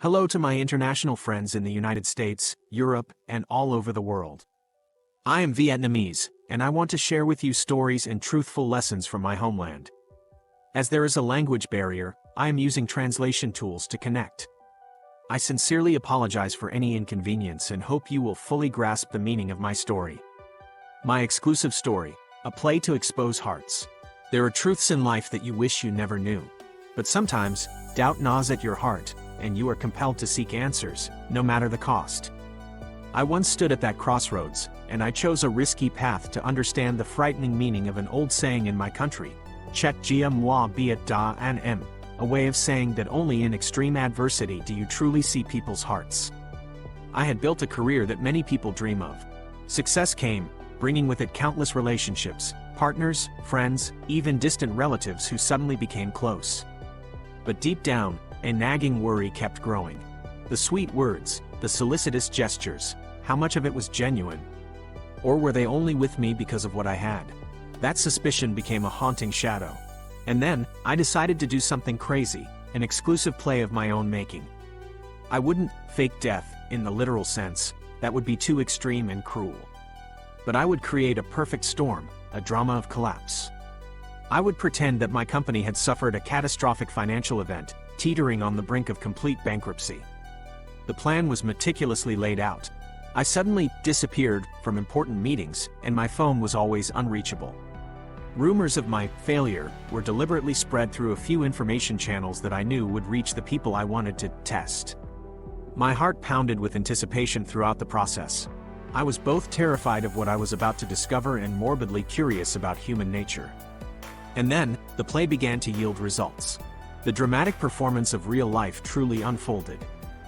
Hello to my international friends in the United States, Europe, and all over the world. I am Vietnamese, and I want to share with you stories and truthful lessons from my homeland. As there is a language barrier, I am using translation tools to connect. I sincerely apologize for any inconvenience and hope you will fully grasp the meaning of my story. My exclusive story, a play to expose hearts. There are truths in life that you wish you never knew. But sometimes, doubt gnaws at your heart, and you are compelled to seek answers, no matter the cost. I once stood at that crossroads, and I chose a risky path to understand the frightening meaning of an old saying in my country, Chết, biết, a way of saying that only in extreme adversity do you truly see people's hearts. I had built a career that many people dream of. Success came, bringing with it countless relationships, partners, friends, even distant relatives who suddenly became close. But deep down, a nagging worry kept growing. The sweet words, the solicitous gestures, how much of it was genuine? Or were they only with me because of what I had? That suspicion became a haunting shadow. And then, I decided to do something crazy, an exclusive play of my own making. I wouldn't fake death, in the literal sense, that would be too extreme and cruel. But I would create a perfect storm, a drama of collapse. I would pretend that my company had suffered a catastrophic financial event, teetering on the brink of complete bankruptcy. The plan was meticulously laid out. I suddenly disappeared from important meetings, and my phone was always unreachable. Rumors of my failure were deliberately spread through a few information channels that I knew would reach the people I wanted to test. My heart pounded with anticipation throughout the process. I was both terrified of what I was about to discover and morbidly curious about human nature. And then, the play began to yield results. The dramatic performance of real life truly unfolded.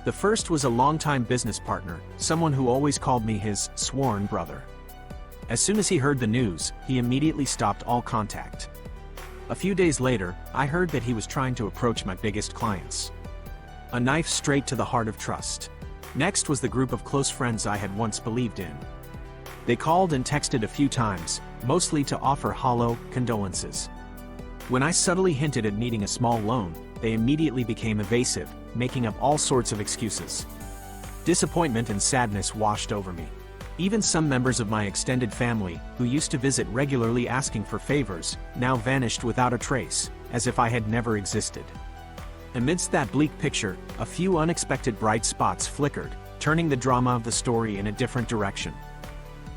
The first was a longtime business partner, someone who always called me his sworn brother. As soon as he heard the news, he immediately stopped all contact. A few days later, I heard that he was trying to approach my biggest clients. A knife straight to the heart of trust. Next was the group of close friends I had once believed in. They called and texted a few times, mostly to offer hollow condolences. When I subtly hinted at needing a small loan, they immediately became evasive, making up all sorts of excuses. Disappointment and sadness washed over me. Even some members of my extended family, who used to visit regularly asking for favors, now vanished without a trace, as if I had never existed. Amidst that bleak picture, a few unexpected bright spots flickered, turning the drama of the story in a different direction.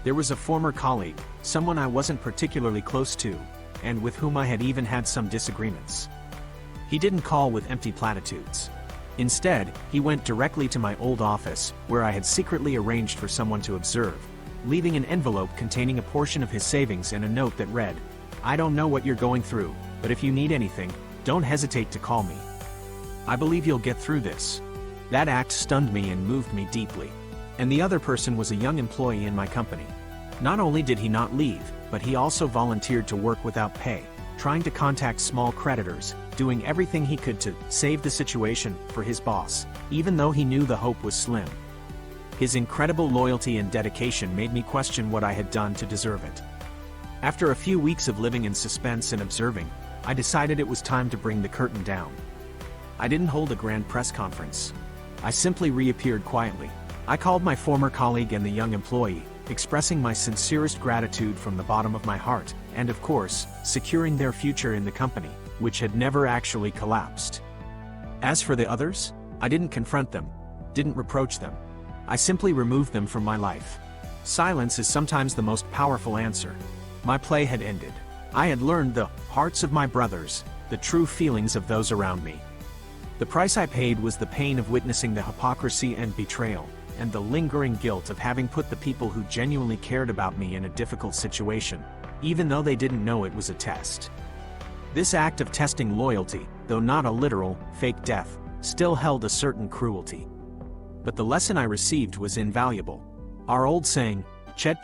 There was a former colleague, someone I wasn't particularly close to, and with whom I had even had some disagreements. He didn't call with empty platitudes. Instead, he went directly to my old office, where I had secretly arranged for someone to observe, leaving an envelope containing a portion of his savings and a note that read, "I don't know what you're going through, but if you need anything, don't hesitate to call me. I believe you'll get through this." That act stunned me and moved me deeply. And the other person was a young employee in my company. Not only did he not leave, but he also volunteered to work without pay, trying to contact small creditors, doing everything he could to save the situation for his boss, even though he knew the hope was slim. His incredible loyalty and dedication made me question what I had done to deserve it. After a few weeks of living in suspense and observing, I decided it was time to bring the curtain down. I didn't hold a grand press conference. I simply reappeared quietly. I called my former colleague and the young employee, expressing my sincerest gratitude from the bottom of my heart, and of course, securing their future in the company, which had never actually collapsed. As for the others, I didn't confront them, didn't reproach them. I simply removed them from my life. Silence is sometimes the most powerful answer. My play had ended. I had learned the hearts of my brothers, the true feelings of those around me. The price I paid was the pain of witnessing the hypocrisy and betrayal, and the lingering guilt of having put the people who genuinely cared about me in a difficult situation, even though they didn't know it was a test. This act of testing loyalty, though not a literal, fake death, still held a certain cruelty. But the lesson I received was invaluable. Our old saying, Chết,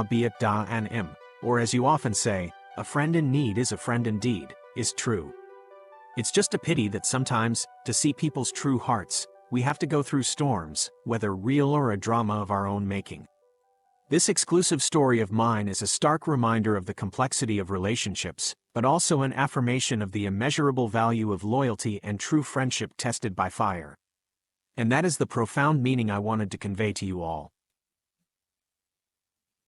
biết, or as you often say, a friend in need is a friend indeed, is true. It's just a pity that sometimes, to see people's true hearts, we have to go through storms, whether real or a drama of our own making. This exclusive story of mine is a stark reminder of the complexity of relationships, but also an affirmation of the immeasurable value of loyalty and true friendship tested by fire. And that is the profound meaning I wanted to convey to you all.